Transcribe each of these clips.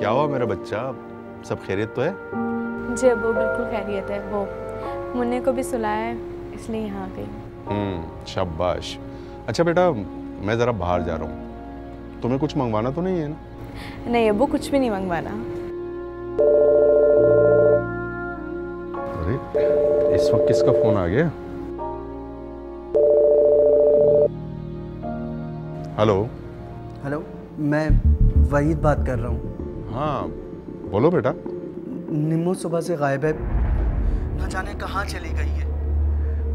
क्या हुआ मेरा बच्चा, सब खैरियत तो है? जी अब्बू बिल्कुल खैरियत है। वो मुन्ने को भी सुलाया है इसलिए यहाँ आ गई। शाबाश। अच्छा बेटा, मैं ज़रा बाहर जा रहा हूँ, तुम्हें कुछ मंगवाना तो नहीं है ना? नहीं अब्बू, कुछ भी नहीं मंगवाना। अरे इस वक्त किसका फोन आ गया? हेलो। हेलो, मैं वहीद बात कर रहा हूँ। हाँ बोलो बेटा। निम्मो सुबह से गायब है, न जाने कहाँ चली गई है।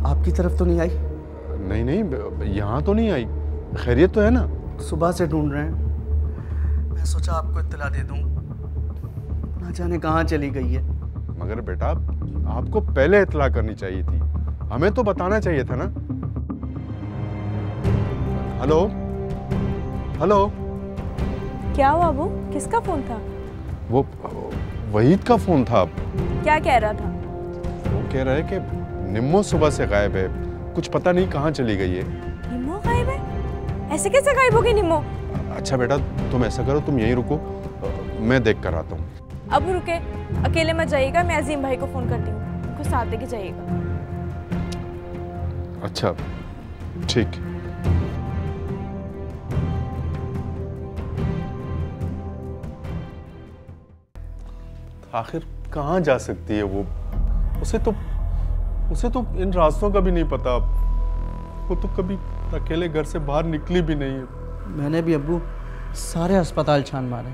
आपकी तरफ तो नहीं आई? नहीं नहीं, यहाँ तो नहीं आई। खैरियत तो है ना? सुबह से ढूंढ रहे हैं, मैं सोचा आपको इत्तला दे दूँ, न जाने कहाँ चली गई है। मगर बेटा आपको पहले इत्तला करनी चाहिए थी, हमें तो बताना चाहिए था ना। Hello hello. क्या हुआ अब्बू, किसका फोन था? वो वहीद का फोन था। क्या कह रहा था? वो कह रहा है कि निम्मो सुबह से गायब है, कुछ पता नहीं कहाँ चली गई है। निम्मो गायब है? ऐसे कैसे गायब हो गई निम्मो? अच्छा बेटा तुम ऐसा करो, तुम यहीं रुको, मैं देख कर आता हूँ। अब रुके, अकेले मत जाइएगा, मैं अजीम भाई को फोन करती हूँ, उनको साथ लेके जाइएगा। अच्छा ठीक। आखिर कहाँ जा सकती है वो? उसे तो इन रास्तों का भी नहीं पता। वो तो कभी अकेले घर से बाहर निकली भी नहीं है। मैंने भी अब्बू सारे अस्पताल छान मारे।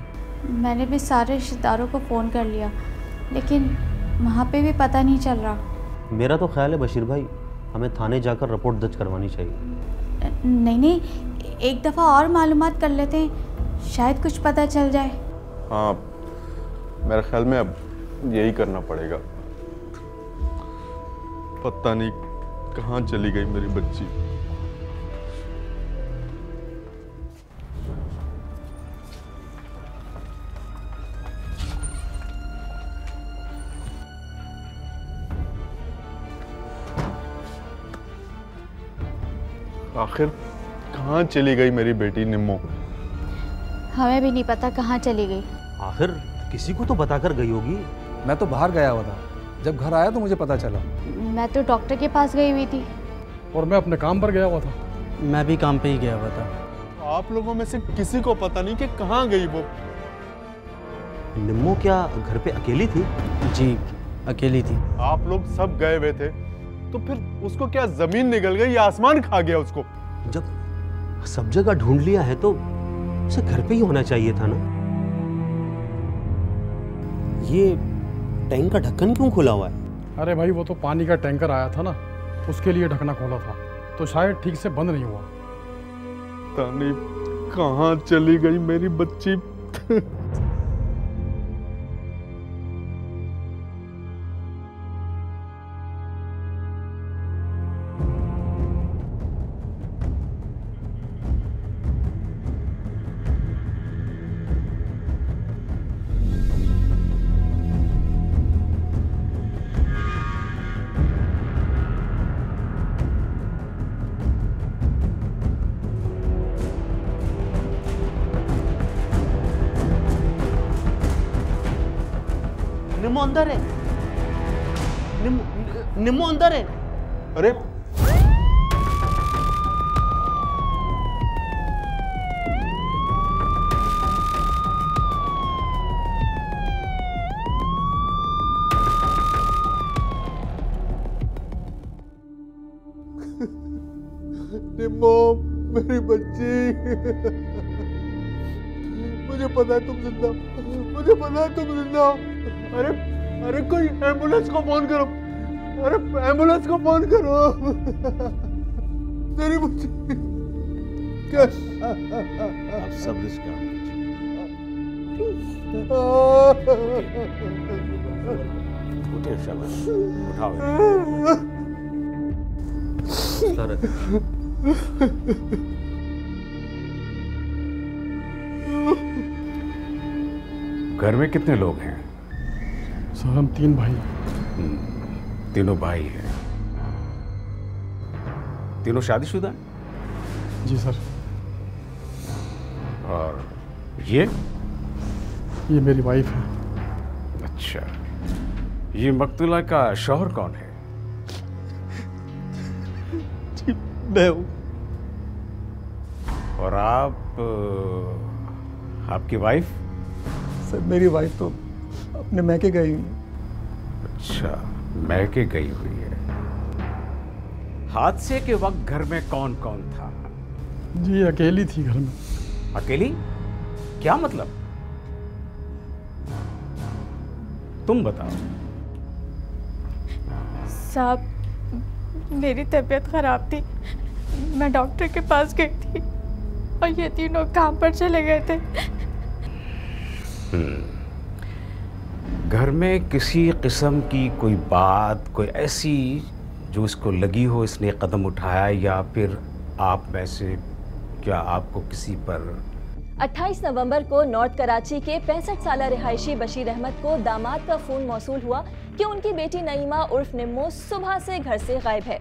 मैंने भी सारे रिश्तेदारों को फ़ोन कर लिया, लेकिन वहाँ पे भी पता नहीं चल रहा। मेरा तो ख्याल है बशीर भाई, हमें थाने जाकर रिपोर्ट दर्ज करवानी चाहिए। नहीं, एक दफ़ा और मालूमात कर लेते हैं, शायद कुछ पता चल जाए। हाँ मेरे ख्याल में अब यही करना पड़ेगा। पता नहीं कहाँ चली गई मेरी बच्ची। आखिर कहाँ चली गई मेरी बेटी निम्मो? हमें भी नहीं पता कहाँ चली गई। आखिर किसी को तो बताकर गई होगी। मैं तो बाहर गया हुआ था, जब घर आया तो मुझे पता चला। मैं तो डॉक्टर के पास गई हुई थी। और मैं अपने काम पर गया हुआ था। मैं भी काम पे ही गया हुआ था। आप लोगों में से किसी को पता नहीं कि कहाँ गई वो। निम्मो क्या घर पे अकेली थी? जी अकेली थी। आप लोग सब गए हुए थे, तो फिर उसको क्या जमीन निकल गई या आसमान खा गया उसको? जब सब जगह ढूंढ लिया है तो उसे घर पे ही होना चाहिए था ना। ये टैंक का ढक्कन क्यों खुला हुआ है? अरे भाई वो तो पानी का टैंकर आया था ना, उसके लिए ढकना खोला था, तो शायद ठीक से बंद नहीं हुआ। पता नहीं कहाँ चली गई मेरी बच्ची। निम्मो अंदर है। निम्मो अंदर है। अरे निम्मो मेरी बच्ची, मुझे पता है तुम जिंदा, मुझे पता है तुम जिंदा। अरे कोई एम्बुलेंस को फोन करो, अरे एम्बुलेंस को फोन करो। मेरी बच्ची आप सब रिस्क उठिए, शाबाश, उठाओ। घर में कितने लोग हैं? सर हम 3 भाई। तीनों भाई हैं। तीनों शादीशुदा हैं? जी सर। और ये ये मेरी वाइफ है। अच्छा, ये मकतूला का शौहर कौन है? मैं हूँ। और आपकी वाइफ? सर मेरी वाइफ तो अपने मैके गई हुई है। अच्छा, मैके गई हुई है। हादसे के वक्त घर में कौन कौन था? जी अकेली थी घर में। अकेली? क्या मतलब? तुम बताओ। साहब, मेरी तबीयत ख़राब थी, मैं डॉक्टर के पास गई थी और ये तीनों काम पर चले गए थे। घर में किसी किस्म की कोई बात, कोई ऐसी जो इसको लगी हो इसने कदम उठाया, या फिर आप में से क्या आपको किसी पर? 28 नवंबर को नॉर्थ कराची के 65 साल रिहायशी बशीर अहमद को दामाद का फोन मौसूल हुआ कि उनकी बेटी नईमा उर्फ निम्मो सुबह से घर से गायब है।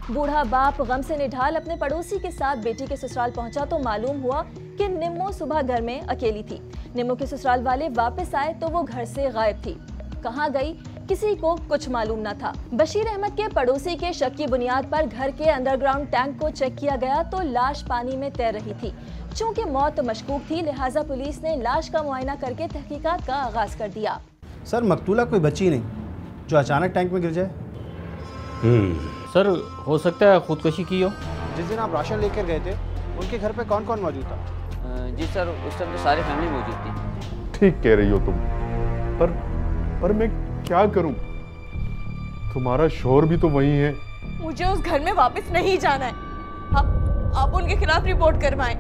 बूढ़ा बाप गम से निढाल अपने पड़ोसी के साथ बेटी के ससुराल पहुंचा तो मालूम हुआ कि निम्मो सुबह घर में अकेली थी। निम्मो के ससुराल वाले वापस आए तो वो घर से गायब थी। कहाँ गई किसी को कुछ मालूम न था। बशीर अहमद के पड़ोसी के शक की बुनियाद पर घर के अंडरग्राउंड टैंक को चेक किया गया तो लाश पानी में तैर रही थी। चूंकि मौत मशकूक थी, लिहाजा पुलिस ने लाश का मुआयना करके तहकीकात का आगाज कर दिया। सर मकतूला कोई बच्ची नहीं जो अचानक टैंक में गिर जाए। सर हो सकता है खुदकुशी की हो। जिस दिन आप राशन लेकर गए थे उनके घर पे कौन कौन मौजूद था? जी सर, उस टाइम तो सारी फैमिली मौजूद थी। ठीक कह रही हो तुम, पर मैं क्या करूं? तुम्हारा शोहर भी तो वही है। मुझे उस घर में वापस नहीं जाना है। आप उनके खिलाफ रिपोर्ट करवाएं।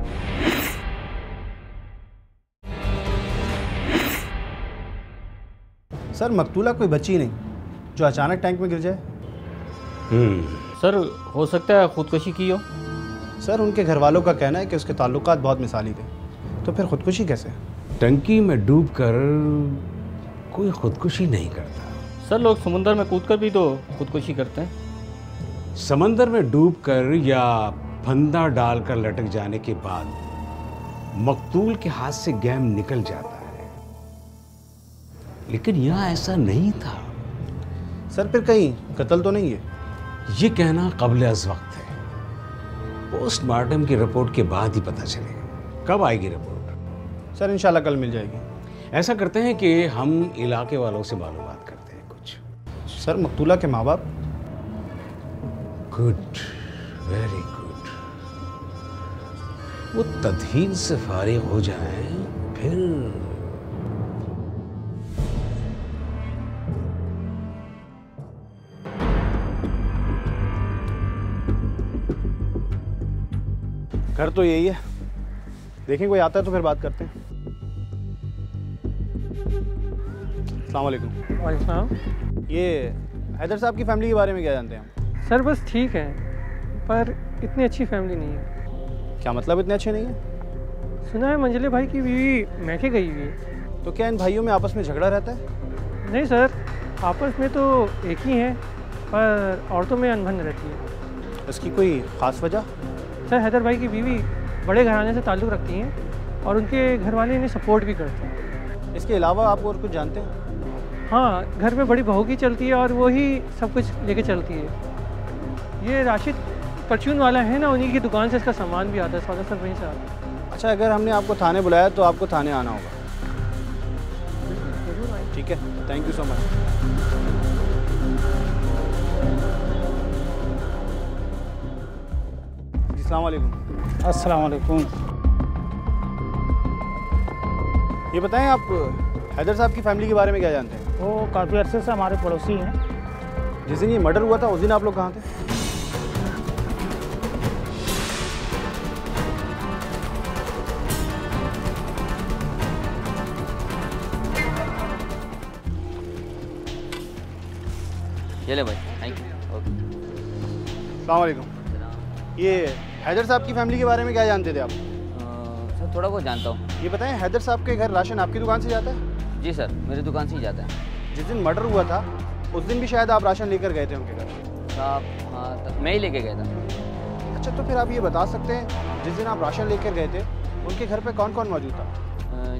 सर मकतूला कोई बच्ची नहीं जो अचानक टैंक में गिर जाए। सर हो सकता है खुदकुशी की हो। सर उनके घर वालों का कहना है कि उसके ताल्लुकात बहुत मिसाली थे, तो फिर खुदकुशी कैसे? टंकी में डूबकर कोई खुदकुशी नहीं करता। सर लोग समुंदर में कूदकर भी तो खुदकुशी करते हैं। समंदर में डूबकर या फंदा डालकर लटक जाने के बाद मकतूल के हाथ से गैम निकल जाता है, लेकिन यहां ऐसा नहीं था। सर फिर कहीं कत्ल तो नहीं है? ये कहना क़ब्ल अज़ वक्त है। पोस्टमार्टम की रिपोर्ट के बाद ही पता चलेगा। कब आएगी रिपोर्ट? सर इंशाल्लाह कल मिल जाएगी। ऐसा करते हैं कि हम इलाके वालों से मालूमात करते हैं कुछ। सर मकतूला के माँ बाप? Good, very good. वो तदहीन से फारिग हो जाएं, फिर घर तो यही है, देखें कोई आता है तो फिर बात करते हैं। अस्सलाम वालेकुम। वालेकुम। ये हैदर साहब की फैमिली के बारे में क्या जानते हैं हम? सर बस ठीक है, पर इतनी अच्छी फैमिली नहीं है। क्या मतलब इतने अच्छे नहीं है? सुना है मंजिले भाई की बीवी मैके गई हुई है। तो क्या इन भाइयों में आपस में झगड़ा रहता है? नहीं सर, आपस में तो एक ही हैं, पर औरतों में अनबन रहती है। इसकी कोई ख़ास वजह? सर हैदर भाई की बीवी बड़े घराने से ताल्लुक़ रखती हैं और उनके घर वाले इन्हें सपोर्ट भी करते हैं। इसके अलावा आप और कुछ जानते हैं? हाँ, घर में बड़ी बहू की चलती है और वही सब कुछ लेके चलती है। ये राशिद परचून वाला है ना, उन्हीं की दुकान से इसका सामान भी आता है। सौदा सर वहीं से आता है। अच्छा, अगर हमने आपको थाने बुलाया तो आपको थाने आना होगा। ठीक है, थैंक यू सो मच। अस्सलाम वालेकुम। अस्सलाम वालेकुम। ये बताएं आप हैदर साहब की फैमिली के बारे में क्या जानते हैं? वो काफ़ी अरसे से हमारे पड़ोसी हैं। जिस दिन ये मर्डर हुआ था उस दिन आप लोग कहाँ थे? चले भाई, थैंक यू। ओके। अस्सलाम वालेकुम। ये हैदर साहब की फैमिली के बारे में क्या जानते थे आप? सर थोड़ा बहुत जानता हूँ। ये बताएं हैदर साहब के घर राशन आपकी दुकान से जाता है? जी सर, मेरी दुकान से ही जाता है। जिस दिन मर्डर हुआ था उस दिन भी शायद आप राशन लेकर गए थे उनके घर? साहब हाँ, मैं ही लेके गया था। अच्छा, तो फिर आप ये बता सकते हैं जिस दिन आप राशन लेकर गए थे उनके घर पे कौन कौन मौजूद था?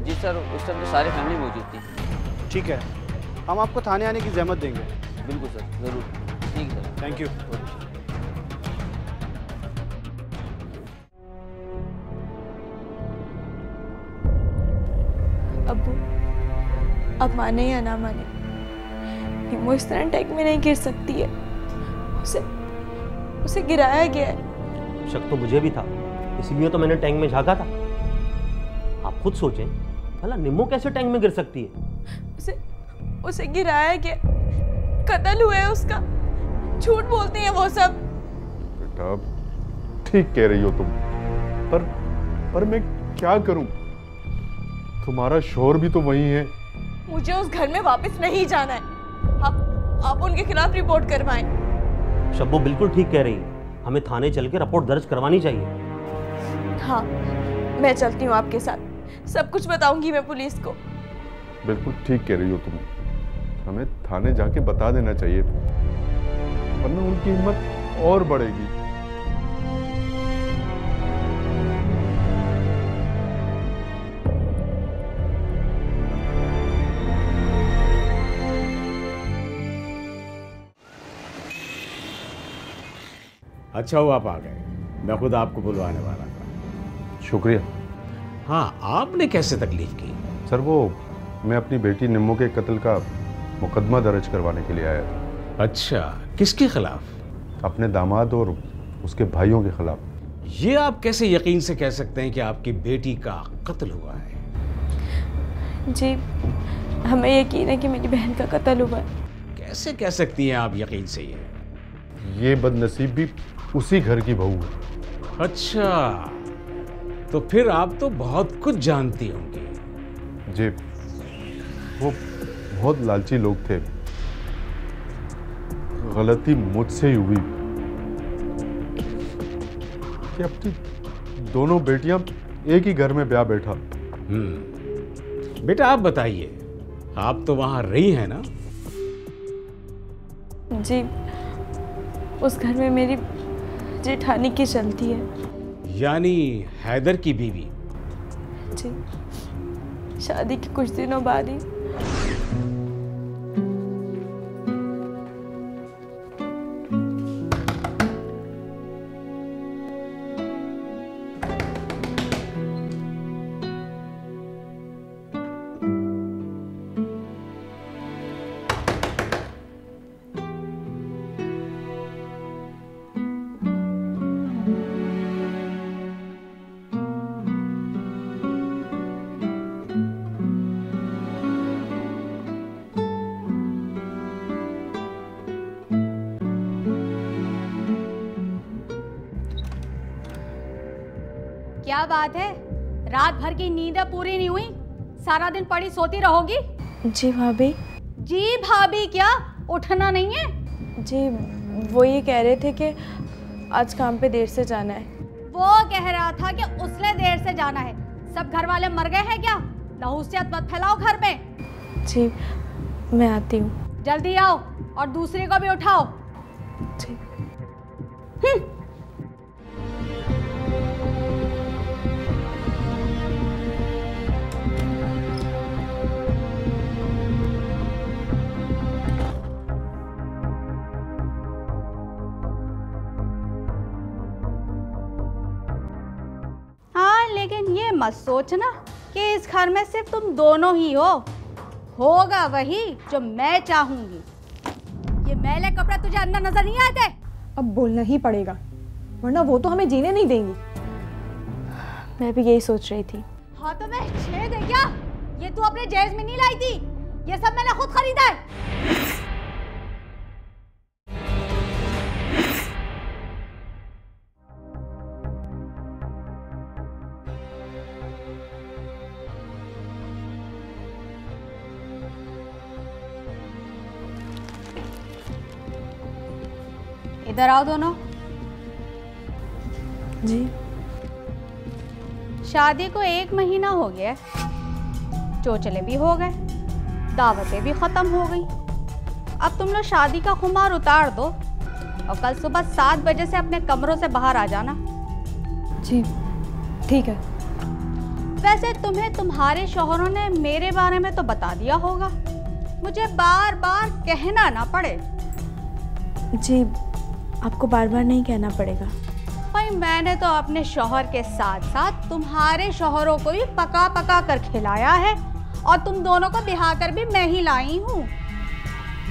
जी सर, उस टाइम तो सारी फैमिली मौजूद थी। ठीक है, हम आपको थाने आने की जहमत देंगे। बिल्कुल सर, ज़रूर। ठीक है सर, थैंक यू। अब्बू, अब माने या ना माने, निमो इस तरह टैंक में नहीं गिर सकती है। उसे गिराया गया है। शक तो मुझे भी था, इसलिए तो मैंने टैंक में झांका था। आप खुद सोचें, भला निम्मो कैसे टैंक में गिर सकती है? उसे गिराया गया, कत्ल हुआ है उसका। झूठ बोलते हैं वो सब। बेटा ठीक कह रही हो तुम, पर मैं क्या करूं? तुम्हारा शोहर भी तो वही है। मुझे उस घर में वापस नहीं जाना है। आप उनके खिलाफ रिपोर्ट करवाएं। शब्बो बिल्कुल ठीक कह रही है, हमें थाने चल के रिपोर्ट दर्ज करवानी चाहिए। हाँ, मैं चलती हूँ आपके साथ, सब कुछ बताऊंगी मैं पुलिस को। बिल्कुल ठीक कह रही हो तुम, हमें थाने जाके बता देना चाहिए, वरना उनकी हिम्मत और बढ़ेगी। अच्छा हुआ आप आ गए, मैं खुद आपको बुलवाने वाला था। शुक्रिया। हाँ, आपने कैसे तकलीफ की? सर वो मैं अपनी बेटी निम्मो के कत्ल का मुकदमा दर्ज करवाने के लिए आया था। अच्छा, किसके खिलाफ? अपने दामाद और उसके भाइयों के खिलाफ। ये आप कैसे यकीन से कह सकते हैं कि आपकी बेटी का कत्ल हुआ है? जी, हमें यकीन है कि मेरी बहन का कत्ल हुआ है। कैसे कह सकती हैं आप यकीन से? ये बदनसीब भी उसी घर की बहू है। अच्छा, तो फिर आप तो बहुत कुछ जानती होंगी। जी, वो बहुत लालची लोग थे, गलती मुझसे ही हुई कि अपनी दोनों बेटियां एक ही घर में ब्याह बैठा। बेटा आप बताइए, आप तो वहां रही हैं ना? जी, उस घर में मेरी जेठानी की चलती है। यानी हैदर की बीवी? जी, शादी के कुछ दिनों बाद ही। क्या बात है, रात भर की नींद पूरी नहीं हुई? सारा दिन पड़ी सोती रहोगी? जी भाभी। जी भाभी क्या, उठना नहीं है? जी, वो ये कह रहे थे कि आज काम पे देर से जाना है। वो कह रहा था कि उसने देर से जाना है। सब घर वाले मर गए हैं क्या? नहुसियत मत फैलाओ घर में। जी, मैं आती हूँ। जल्दी आओ और दूसरे को भी उठाओ। जी। लेकिन ये मत सोचना कि इस घर में सिर्फ तुम दोनों ही हो। होगा वही जो मैं चाहूंगी। ये मैले कपड़े तुझे अंदर नजर नहीं आते? अब बोलना ही पड़ेगा, वरना वो तो हमें जीने नहीं देंगी। मैं भी यही सोच रही थी। हाँ तो मैं छेद है क्या? ये तू अपने जहेज में नहीं लाई थी, ये सब मैंने खुद खरीदा है। इधर आओ दोनों। जी। शादी को 1 महीना हो गया, चोचले भी हो गए, दावतें भी खत्म हो गई। अब तुम लोग शादी का खुमार उतार दो और कल सुबह 7 बजे से अपने कमरों से बाहर आ जाना। जी ठीक है। वैसे तुम्हें तुम्हारे शौहरों ने मेरे बारे में तो बता दिया होगा, मुझे बार बार कहना ना पड़े। जी आपको बार बार नहीं कहना पड़ेगा। भाई मैंने तो अपने शौहर के साथ साथ तुम्हारे शौहरों को भी पका पका कर खिलाया है, और तुम दोनों को बिहा कर भी मैं ही लाई हूँ।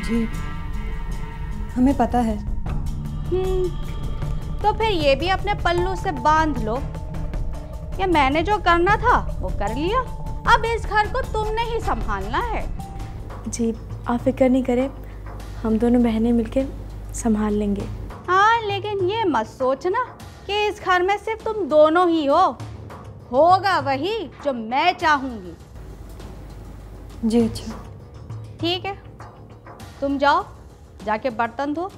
जी हमें पता है। तो फिर ये भी अपने पल्लू से बांध लो कि मैंने जो करना था वो कर लिया, अब इस घर को तुमने ही संभालना है। जी आप फिक्र नहीं करें, हम दोनों बहनें मिलकर संभाल लेंगे। हाँ, लेकिन ये मत सोचना कि इस घर में सिर्फ तुम दोनों ही हो, होगा वही जो मैं चाहूँगी। जी अच्छा ठीक है, तुम जाओ, जाके बर्तन धो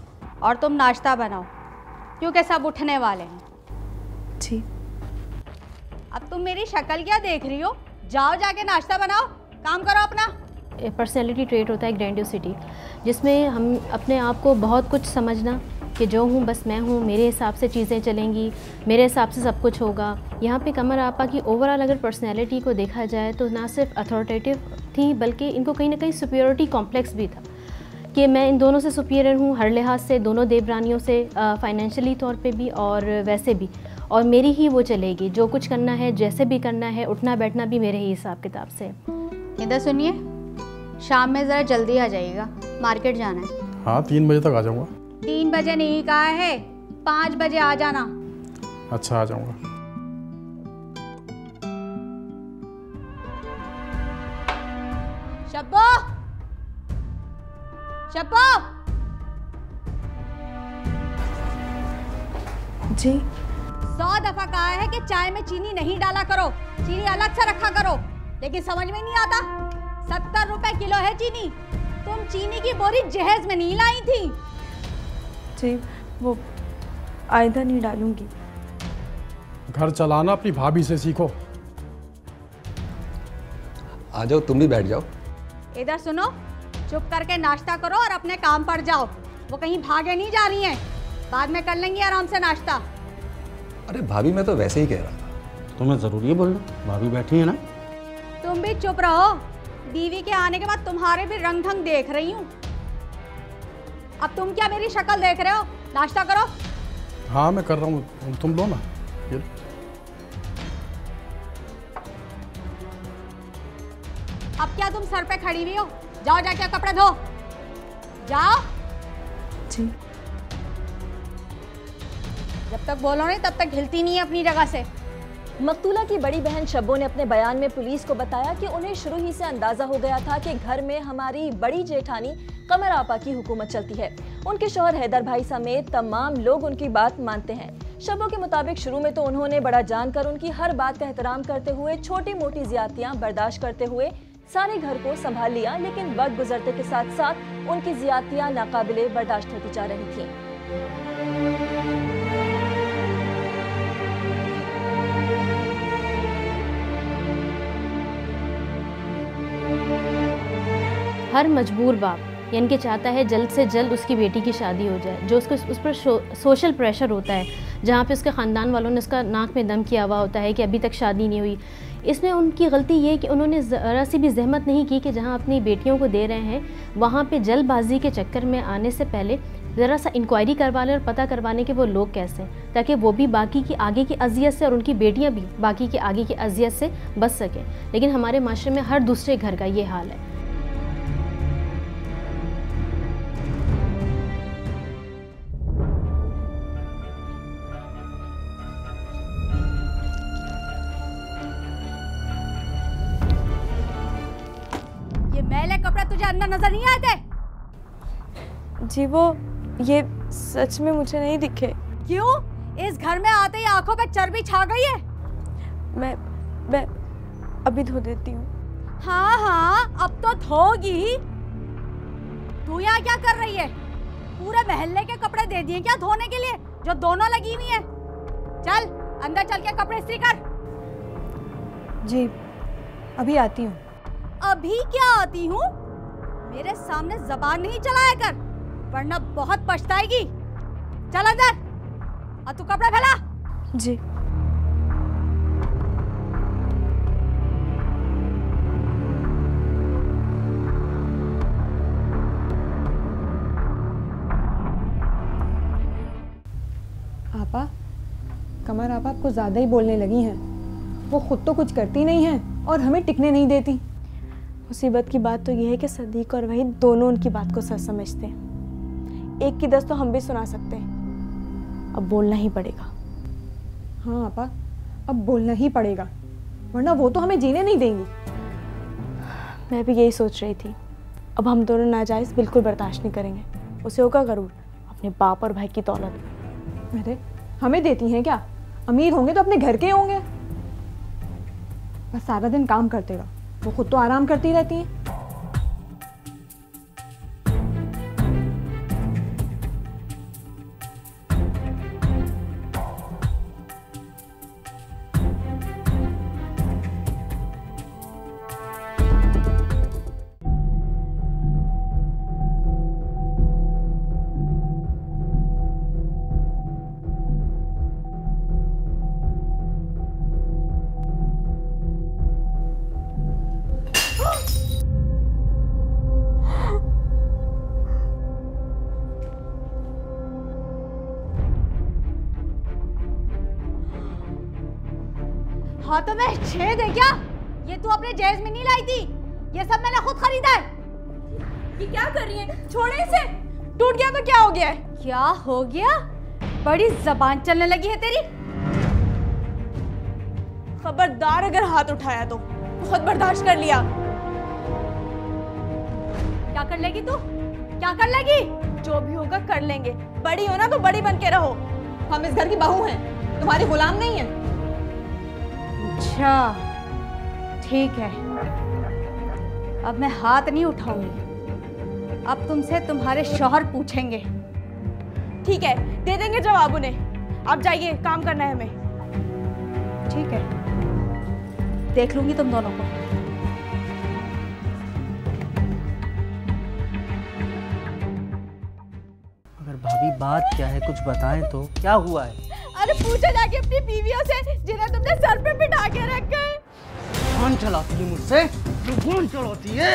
और तुम नाश्ता बनाओ, क्योंकि सब उठने वाले हैं। जी। अब तुम मेरी शक्ल क्या देख रही हो? जाओ जाके नाश्ता बनाओ, काम करो अपना। पर्सनैलिटी ट्रेट होता है ग्रैंडियोसिटी, जिसमें हम अपने आप को बहुत कुछ समझना कि जो हूँ बस मैं हूँ, मेरे हिसाब से चीज़ें चलेंगी, मेरे हिसाब से सब कुछ होगा। यहाँ पे कमर आपा की ओवरऑल अगर पर्सनैलिटी को देखा जाए तो ना सिर्फ अथॉरिटेटिव थी, बल्कि इनको कहीं ना कहीं सुपीरियरिटी कॉम्प्लेक्स भी था कि मैं इन दोनों से सुपीरियर हूँ हर लिहाज से, दोनों देवरानियों से, फाइनेंशियली तौर पे भी और वैसे भी, और मेरी ही वो चलेगी, जो कुछ करना है जैसे भी करना है, उठना बैठना भी मेरे ही हिसाब किताब से। इधर सुनिए, शाम में ज़रा जल्दी आ जाइएगा, मार्केट जाना है। हाँ 3 बजे तक आ जाऊँगा। 3 बजे नहीं कहा है, 5 बजे आ जाना। अच्छा आ जाऊँगा। शब्बो, शब्बो। जी 100 दफा कहा है कि चाय में चीनी नहीं डाला करो, चीनी अलग से रखा करो, लेकिन समझ में नहीं आता। 70 रुपए किलो है चीनी, तुम चीनी की बोरी जहेज में नहीं लाई थी। जी वो आइंदा नहीं डालूंगी। घर चलाना अपनी भाभी से सीखो। आ जाओ, तुम भी बैठ जाओ। इधर सुनो, चुप करके नाश्ता करो और अपने काम पर जाओ, वो कहीं भागे नहीं जा रही हैं, बाद में कर लेंगी आराम से नाश्ता। अरे भाभी मैं तो वैसे ही कह रहा था। तुम्हें जरूरी है बोलना, भाभी बैठी है ना। तुम भी चुप रहो, बीवी के आने के बाद तुम्हारे भी रंग ढंग देख रही हूँ। अब तुम क्या मेरी शक्ल देख रहे हो? नाश्ता करो। हाँ मैं कर रहा हूँ, तुम लो ना। ये अब क्या तुम सर पे खड़ी हुई हो? जाओ जाके कपड़े धो, जाओ। जी। जब तक बोलो नहीं तब तक हिलती नहीं है अपनी जगह से। मकतूला की बड़ी बहन शब्बो ने अपने बयान में पुलिस को बताया कि उन्हें शुरू ही से अंदाजा हो गया था कि घर में हमारी बड़ी जेठानी कमर आपा की हुकूमत चलती है। उनके शौहर हैदर भाई समेत तमाम लोग उनकी बात मानते हैं। शब्बो के मुताबिक शुरू में तो उन्होंने बड़ा जानकर उनकी हर बात का एहतराम करते हुए छोटी मोटी ज्यादतियां बर्दाश्त करते हुए सारे घर को संभाल लिया, लेकिन वक्त गुजरते के साथ साथ उनकी ज्यादतियां नाकाबिले बर्दाश्त होती जा रही थी। हर मजबूर बाप यानी कि चाहता है जल्द से जल्द उसकी बेटी की शादी हो जाए, जो उसको उस पर सोशल प्रेशर होता है, जहाँ पे उसके ख़ानदान वालों ने उसका नाक में दम किया हुआ होता है कि अभी तक शादी नहीं हुई। इसमें उनकी गलती ये है कि उन्होंने ज़रा सी भी जहमत नहीं की कि जहाँ अपनी बेटियों को दे रहे हैं वहाँ पे जल्दबाजी के चक्कर में आने से पहले ज़रा सा इंक्वायरी करवा लें और पता करवाने के वो लोग कैसे हैं, ताकि वो भी बाकी की आगे की अजियत से और उनकी बेटियाँ भी बाकी की आगे की अजियत से बच सकें। लेकिन हमारे माशरे में हर दूसरे घर का ये हाल है। मैले कपड़े तुझे अंदर नजर नहीं आए थे? जी वो ये सच में मुझे नहीं दिखे। क्यों? इस घर में आते ही आंखों पे चर्बी छा गई है। मैं अभी धो देती हूँ। हाँ हाँ अब तो धोगी। तू यहाँ क्या कर रही है? पूरे महल्ले के कपड़े दे दिए क्या धोने के लिए, जो दोनों लगी हुई है? चल अंदर चल के कपड़े इस्त्री कर। जी अभी आती हूँ। अभी क्या आती हूँ? मेरे सामने जबान नहीं चलाया कर, वरना बहुत पछताएगी। चल अंदर और तू कपड़े फैला। जी। आपा, कमर आपा आपको ज़्यादा ही बोलने लगी हैं। वो खुद तो कुछ करती नहीं हैं और हमें टिकने नहीं देती। मुसीबत की बात तो ये है कि सदीक और वहीद दोनों उनकी बात को सच समझते हैं। एक की 10 तो हम भी सुना सकते हैं। अब बोलना ही पड़ेगा। हाँ आपा, अब बोलना ही पड़ेगा, वरना वो तो हमें जीने नहीं देंगी। मैं भी यही सोच रही थी। अब हम दोनों नाजायज़ बिल्कुल बर्दाश्त नहीं करेंगे। उसे होगा गरूर अपने बाप और भाई की दौलत। अरे हमें देती हैं क्या? अमीर होंगे तो अपने घर के होंगे। बस सारा दिन काम करते रहो, वो खुद तो आराम करती रहती हैं। हाथों में छेद है क्या? ये तू अपने जहेज में नहीं लाई थी, ये सब मैंने खुद खरीदा है। ये क्या कर रही है? छोड़े इसे। टूट गया तो क्या हो गया है? क्या हो गया? बड़ी जबान चलने लगी है तेरी। खबरदार अगर हाथ उठाया तो। बहुत बर्दाश्त कर लिया। क्या कर लेगी तू? क्या कर लेगी? जो भी होगा कर लेंगे। बड़ी हो ना तो बड़ी बन के रहो। हम इस घर की बहू हैं, तुम्हारी गुलाम नहीं है। अच्छा ठीक है, अब मैं हाथ नहीं उठाऊंगी। अब तुमसे तुम्हारे शौहर पूछेंगे। ठीक है, दे देंगे जवाब उन्हें। आप जाइए, काम करना है हमें। ठीक है, देख लूंगी तुम दोनों को। अगर भाभी बात क्या है कुछ बताएं तो। क्या हुआ है? अरे पूछो जाके अपनी बीवियों से जिन्हें तुमने सर पे बिठा के रखा है। कौन चलाती है मुझसे? कौन चलाती है?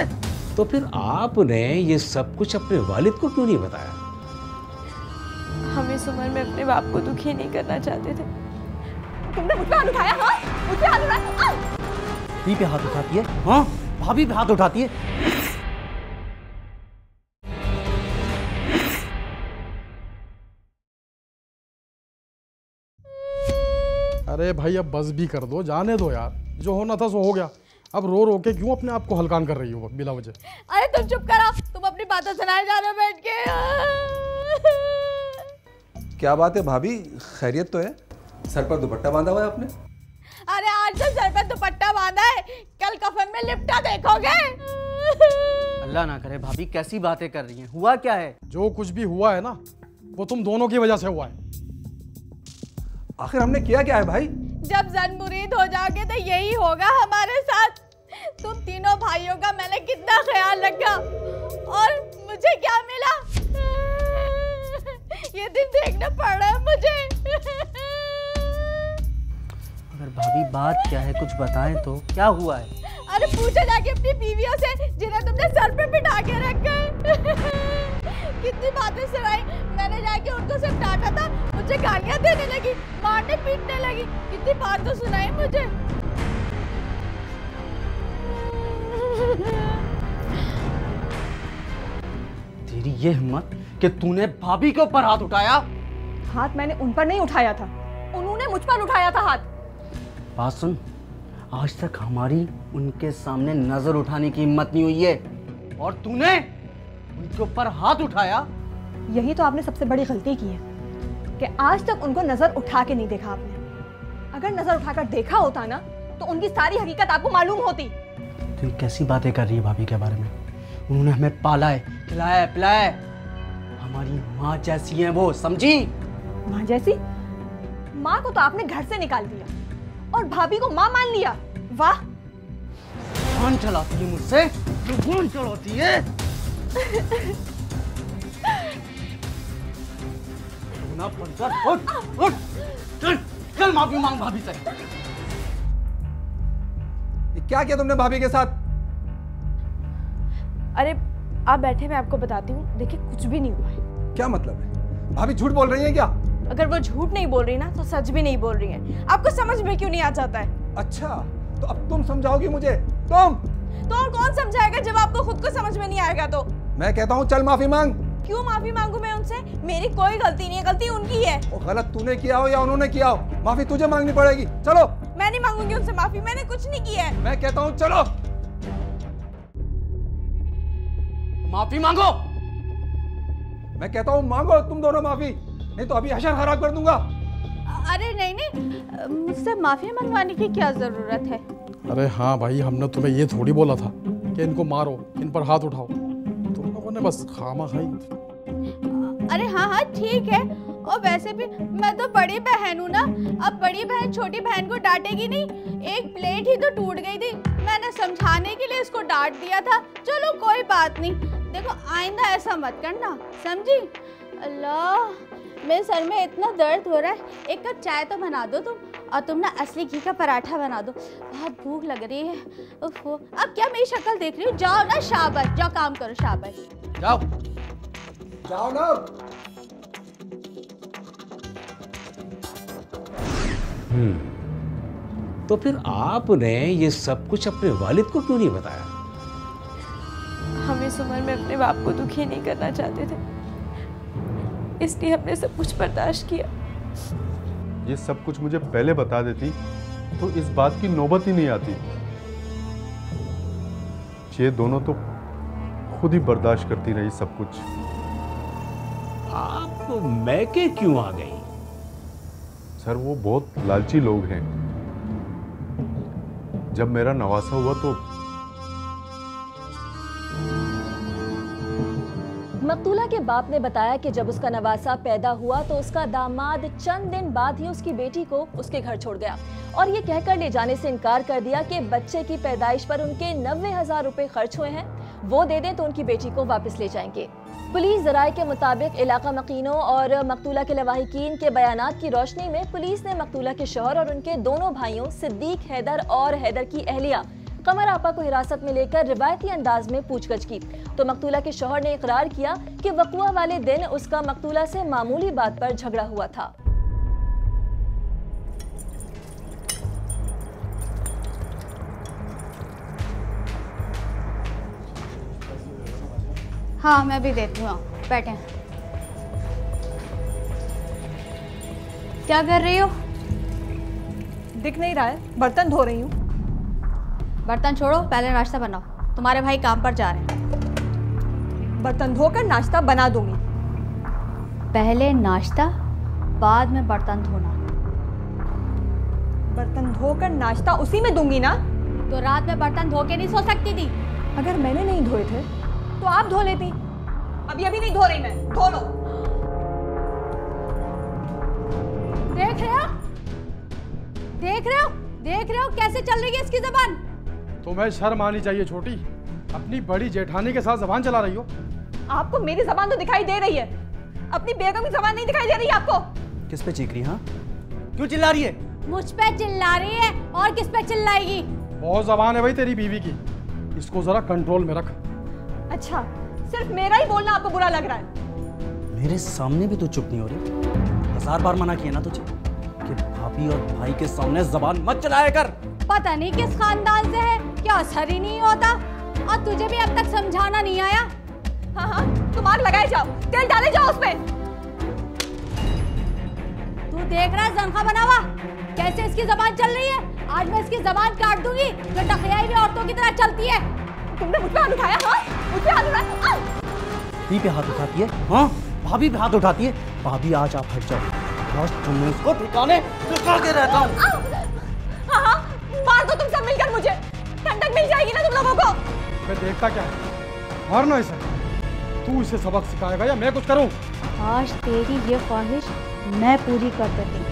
तो फिर आपने ये सब कुछ अपने वालिद को क्यों नहीं बताया? हम इस उम्र में अपने बाप को दुखी नहीं करना चाहते थे। तुमने मुझ पे हाथ उठाया? हाँ, मुझ पे हाथ उठाया। भाभी पे हाथ उठाती है? हाँ, भाभी पे हाथ उठाती है। अरे भाई अब बस भी कर दो, जाने दो यार। जो होना था सो हो गया। अब रो रो के क्यों अपने आप को हलकान कर रही हो बिला वजह? अरे तुम चुप करो, तुम अपनी बातें सुनाए जा रहे हो बैठ के। क्या बात है भाभी, खैरियत तो है? सर पर दुपट्टा बांधा हुआ है आपने? अरे आज तो सर पर दुपट्टा बांधा है, कल कफन में लिपटा देखोगे। अल्लाह ना करे भाभी, कैसी बातें कर रही हैं? हुआ क्या है? जो कुछ भी हुआ है ना, वो तुम दोनों की वजह से हुआ है। आखिर हमने किया क्या है भाई? जब जन मुरीद हो जाओगे तो यही होगा हमारे साथ। तुम तीनों भाइयों का मैंने कितना ख्याल रखा और मुझे क्या मिला? ये दिन देखना पड़ रहा है मुझे। अगर भाभी बात क्या है कुछ बताएं तो। क्या हुआ है? अरे पूछो जाके अपनी बीवियों से जिन्हें तुमने सर पे बिठा के रखा है। कितनी बातें सुनाई, मैंने जाके उनको सिर्फ डांटा था, मुझे गालियां देने लगी, मारने पीटने लगी। कितनी बात तो सुनाई मुझे। तेरी ये हिम्मत कि तूने भाभी के ऊपर हाथ उठाया? हाथ मैंने उन पर नहीं उठाया था, उन्होंने मुझ पर उठाया था हाथ। बात सुन, आज तक हमारी उनके सामने नजर उठाने की हिम्मत नहीं हुई है और तूने उनके ऊपर हाथ उठाया। यही तो आपने सबसे बड़ी गलती की है कि आज तक उनको नजर उठा के नहीं देखा आपने। अगर नजर उठाकर देखा होता ना तो उनकी सारी हकीकत आपको मालूम होती। तू कैसी बातें कर रही है भाभी के बारे में? उन्होंने हमें पाला है, खिलाया है, पिलाया है। हमारी माँ जैसी है वो, समझी? माँ जैसी? माँ को तो आपने घर से निकाल दिया और भाभी को माँ मान लिया। वाह! कौन चलाती है मुझसे? कौन चलाती है? ना पंचर, उठ, उठ, चल, चल माफी मांग भाभी से। ये क्या किया तुमने भाभी के साथ? अरे आप बैठे, मैं आपको बताती हूँ। देखिए कुछ भी नहीं हुआ है। क्या मतलब है? भाभी झूठ बोल रही है क्या? अगर वो झूठ नहीं बोल रही ना तो सच भी नहीं बोल रही है। आपको समझ में क्यों नहीं आ जाता है? अच्छा, तो अब तुम समझाओगी मुझे? तुम तो और कौन समझाएगा जब आपको खुद को समझ में नहीं आएगा तो? मैं कहता हूँ चल माफी मांग। क्यों माफी मांगू मैं उनसे? मेरी कोई गलती नहीं है, गलती उनकी है। वो गलत तूने किया हो या उन्होंने किया हो, माफी तुझे मांगनी पड़ेगी। चलो। मैं नहीं मांगूंगी उनसे माफी, मैंने कुछ नहीं किया है। मैं कहता हूँ चलो। माफी मांगो। मैं कहता हूँ मांगो तुम दोनों माफी, नहीं तो अभी हशर खराब कर दूंगा। अरे नहीं नहीं, मुझसे माफी मंगवाने की क्या जरूरत है? अरे हाँ भाई, हमने तुम्हें ये थोड़ी बोला था कि इनको मारो, इन पर हाथ उठाओ। तुम लोगों ने बस खामा खाई। अरे हाँ हाँ ठीक है, और वैसे भी मैं तो बड़ी बहन हूँ ना, अब बड़ी बहन छोटी बहन को डांटेगी नहीं। एक प्लेट ही तो टूट गई थी, मैंने समझाने के लिए इसको डांट दिया था। चलो कोई बात नहीं, देखो आइंदा ऐसा मत करना, समझी? अल्लाह, मेरे सर में इतना दर्द हो रहा है, एक कप चाय तो बना दो तुम, और तुम ना असली घी का पराठा बना दो, बहुत भूख लग रही है। ओहो, अब क्या मेरी शक्ल देख रही हो? जाओ ना, शाबाश, जाओ काम करो, शाबाश जाओ जाओ ना। तो फिर आपने ये सब कुछ अपने वालिद को क्यों नहीं बताया? हम इस उम्र में अपने बाप को दुखी नहीं करना चाहते थे, इसलिए हमने सब कुछ बर्दाश्त किया। ये सब कुछ मुझे पहले बता देती तो इस बात की नौबत ही नहीं आती। ये दोनों तो खुद ही बर्दाश्त करती रही सब कुछ। आप मैके क्यों आ गई? सर वो बहुत लालची लोग हैं। जब मेरा नवासा हुआ तो मकतूला के बाप ने बताया कि जब उसका नवासा पैदा हुआ तो उसका दामाद चंद दिन बाद ही उसकी बेटी को उसके घर छोड़ गया और ये कहकर ले जाने से इनकार कर दिया कि बच्चे की पैदाइश पर उनके 90,000 रुपए खर्च हुए हैं, वो दे दें तो उनकी बेटी को वापस ले जाएंगे। पुलिस ज़राए के मुताबिक इलाका मकीनों और मकतूला के लवाहिकीन के बयानात की रोशनी में पुलिस ने मकतूला के शौहर और उनके दोनों भाइयों सिद्दीक हैदर और हैदर की अहलिया कमर आपा को हिरासत में लेकर रिवायती अंदाज में पूछताछ की तो मकतूला के शौहर ने इकरार किया कि वक़्वा वाले दिन उसका मकतूला से मामूली बात पर झगड़ा हुआ था। हाँ मैं भी देती हूँ, बैठे। क्या कर रही हो? दिख नहीं रहा है, बर्तन धो रही हूँ। बर्तन छोड़ो, पहले नाश्ता बनाओ, तुम्हारे भाई काम पर जा रहे हैं। बर्तन धोकर नाश्ता बना दूंगी। पहले नाश्ता, बाद में बर्तन धोना। बर्तन धोकर नाश्ता उसी में दूंगी ना? तो रात में बर्तन धो के नहीं सो सकती थी? अगर मैंने नहीं धोए थे तो आप धो लेती। अभी नहीं धो रही मैं, धो लो। देख रहे हो? देख रहे हो? देख रहे हो कैसे चल रही है इसकी जबान? तुम्हें शर्म आनी चाहिए छोटी, अपनी बड़ी जेठानी के साथ जबान चला रही हो। आपको मेरी जबान तो दिखाई दे रही है, अपनी बेगम की जबान नहीं दिखाई दे रही आपको? किस पे चीख रही है? हाँ, क्यों चिल्ला रही है? मुझ पे चिल्ला रही है, और किस पे चिल्लाएगी? बहुत जबान है भाई तेरी बीवी की, इसको जरा कंट्रोल में रख। अच्छा, सिर्फ मेरा ही बोलना आपको बुरा लग रहा है? मेरे सामने भी तू चुप नहीं हो रही। 1000 बार मना किया ना तुझे कि भाभी और भाई के सामने जबान मत चलाया कर। पता नहीं किस खानदान से है, क्या असर ही नहीं होता, और तुझे भी अब तक समझाना नहीं आया? हाँ हाँ, तुम आग लगाए जाओ, तेल डाले जाओ उसमें। तू देख रहा है जनखा बना हुआ कैसे इसकी जबान चल रही है? आज मैं इसकी जबान काट दूंगी जो टकराई हुई औरतों की तरह चलती है। तुमने मुझ पे हाथ उठाया? हाँ, मुझ पे हाथ उठाया? भाभी पे हाथ उठाती है? हाँ, भाभी पे हाथ उठाती है। भाभी आज आप हट जाओ, आज तुमने इसको ठिकाने लगा के रहता हूँ। हाँ हाँ, मार दो तुम सब मिलकर मुझे, ठंडक मिल जाएगी ना तुम लोगों को। मैं देखता क्या है, मारना इसे। तू इसे सबक सिखाएगा या मैं कुछ करूं? आज तेरी ये ख्वाहिश मैं पूरी कर देती हूँ।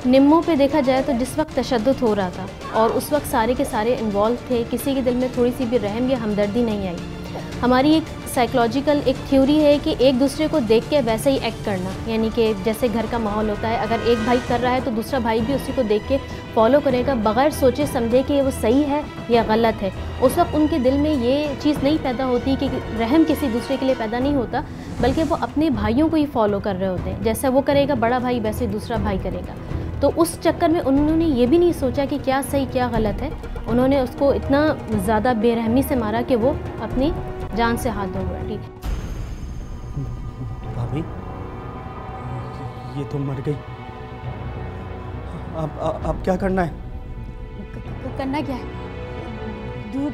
निम्मो पे देखा जाए तो जिस वक्त तशद्दुद हो रहा था और उस वक्त सारे के सारे इन्वॉल्व थे, किसी के दिल में थोड़ी सी भी रहम या हमदर्दी नहीं आई। हमारी एक साइकोलॉजिकल एक थ्योरी है कि एक दूसरे को देख के वैसे ही एक्ट करना, यानी कि जैसे घर का माहौल होता है, अगर एक भाई कर रहा है तो दूसरा भाई भी उसी को देख के फॉलो करेगा बगैर सोचे समझे कि वो सही है या गलत है। उस वक्त उनके दिल में ये चीज़ नहीं पैदा होती कि रहम किसी दूसरे के लिए पैदा नहीं होता, बल्कि वो अपने भाइयों को ही फॉलो कर रहे होते हैं। जैसा वो करेगा बड़ा भाई वैसे दूसरा भाई करेगा। तो उस चक्कर में उन्होंने ये भी नहीं सोचा कि क्या सही क्या गलत है। उन्होंने उसको इतना ज़्यादा बेरहमी से मारा कि वो अपनी जान से हाथ धो बैठी। भाभी ये तो मर गई, अब क्या करना है? करना क्या है? दूध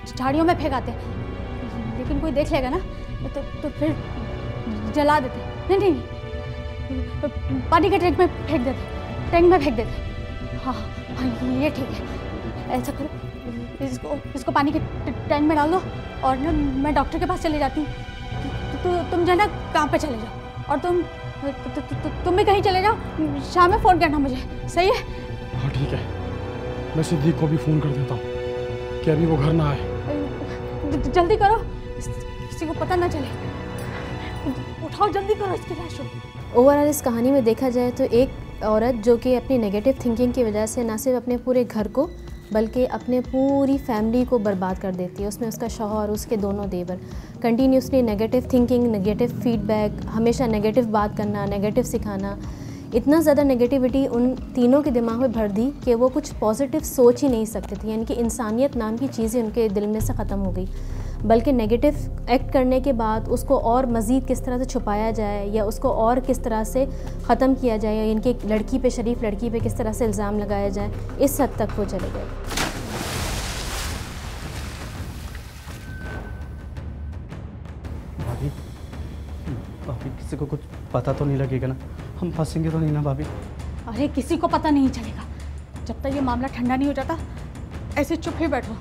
झाड़ियों में फेंक आते, लेकिन कोई देख लेगा ना तो फिर जला देते। नहीं, पानी के टैंक में फेंक देते। हाँ, ये ठीक है। ऐसा करो, इसको पानी के टैंक में डाल दो और ना मैं डॉक्टर के पास चले जाती हूँ। तुम जो है ना काम पे चले जाओ और तुम भी कहीं चले जाओ, शाम में फ़ोन करना मुझे, सही है? हाँ ठीक है, मैं सिद्दीक को भी फ़ोन कर देता हूँ कि अभी वो घर ना आए। जल्दी करो, किसी को पता ना चले। उठाओ, जल्दी करो इसकी लाश को। ओवरऑल इस कहानी में देखा जाए तो एक औरत जो कि अपनी नेगेटिव थिंकिंग की वजह से ना सिर्फ अपने पूरे घर को बल्कि अपने पूरी फैमिली को बर्बाद कर देती है। उसमें उसका शौहर, उसके दोनों देवर continuously negative thinking, negative feedback, हमेशा नेगेटिव बात करना, नेगेटिव सिखाना, इतना ज़्यादा नेगेटिविटी उन तीनों के दिमाग में भर दी कि वो कुछ पॉजिटिव सोच ही नहीं सकते थे। यानी कि इंसानियत नाम की चीज़ें उनके दिल में से ख़त्म हो गई, बल्कि नेगेटिव एक्ट करने के बाद उसको और मज़ीद किस तरह से छुपाया जाए या उसको और किस तरह से ख़त्म किया जाए या इनके लड़की पे, शरीफ लड़की पे किस तरह से इल्ज़ाम लगाया जाए, इस हद तक वो चले गए। भाभी किसी को कुछ पता तो नहीं लगेगा ना? हम फंसेंगे तो नहीं ना भाभी? अरे किसी को पता नहीं चलेगा जब तक ये मामला ठंडा नहीं हो जाता। ऐसे चुप ही बैठो,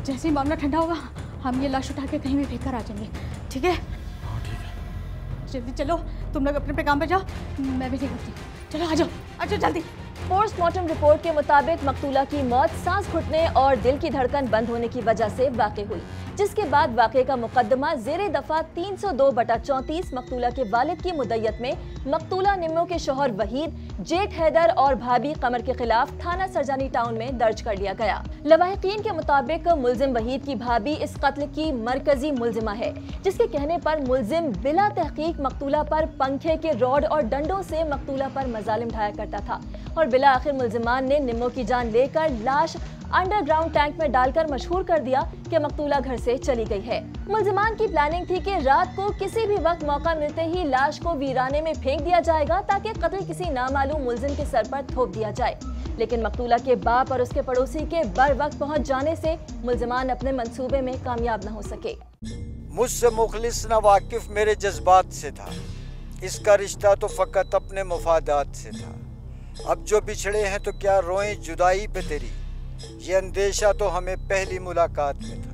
जैसे ही मामला ठंडा होगा हम ये लाश उठा के कहीं भी फेंक कर आ जाएंगे, ठीक है? हाँ ठीक है। जल्दी चलो, तुम लोग अपने काम पे जाओ, मैं भी ठीक करती हूँ। चलो आ जाओ जल्दी। पोस्टमार्टम रिपोर्ट के मुताबिक मकतूला की मौत सांस घुटने और दिल की धड़कन बंद होने की वजह से वाक़ई हुई, जिसके बाद वाक़े का मुकदमा ज़ेरे दफ़ा 302/34 मकतूला के वालिद की मुद्दत में मकतूला निम्मो के शौहर वहीद, जेठ हैदर और भाभी कमर के खिलाफ थाना सरजानी टाउन में दर्ज कर लिया गया। लवाहिकीन के मुताबिक मुलजिम वहीद की भाभी इस कत्ल की मरकजी मुलजिमा है, जिसके कहने पर मुलजिम बिला तहकीक मकतूला पर पंखे के रॉड और डंडों से मकतूला पर मजालिम ढाया करता था और बिला आखिर मुलजिमान ने निम्मो की जान लेकर लाश अंडरग्राउंड टैंक में डालकर मशहूर कर दिया कि मकतूला घर से चली गई है। मुलजिमान की प्लानिंग थी कि रात को किसी भी वक्त मौका मिलते ही लाश को वीराने में फेंक दिया जाएगा ताकि कत्ल किसी नामालूम मुलजिम के सर पर थोप दिया जाए, लेकिन मकतूला के बाप और उसके पड़ोसी के बर वक्त पहुंच जाने से मुलजिमान अपने मंसूबे में कामयाब न हो सके। मुझसे मुखलिस न वाकिफ मेरे जज्बात से था, इसका रिश्ता तो फकत अपने मुफादात से था। अब जो बिछड़े हैं तो क्या रोएं जुदाई पे तेरी, ये अंदेशा तो हमें पहली मुलाकात में था।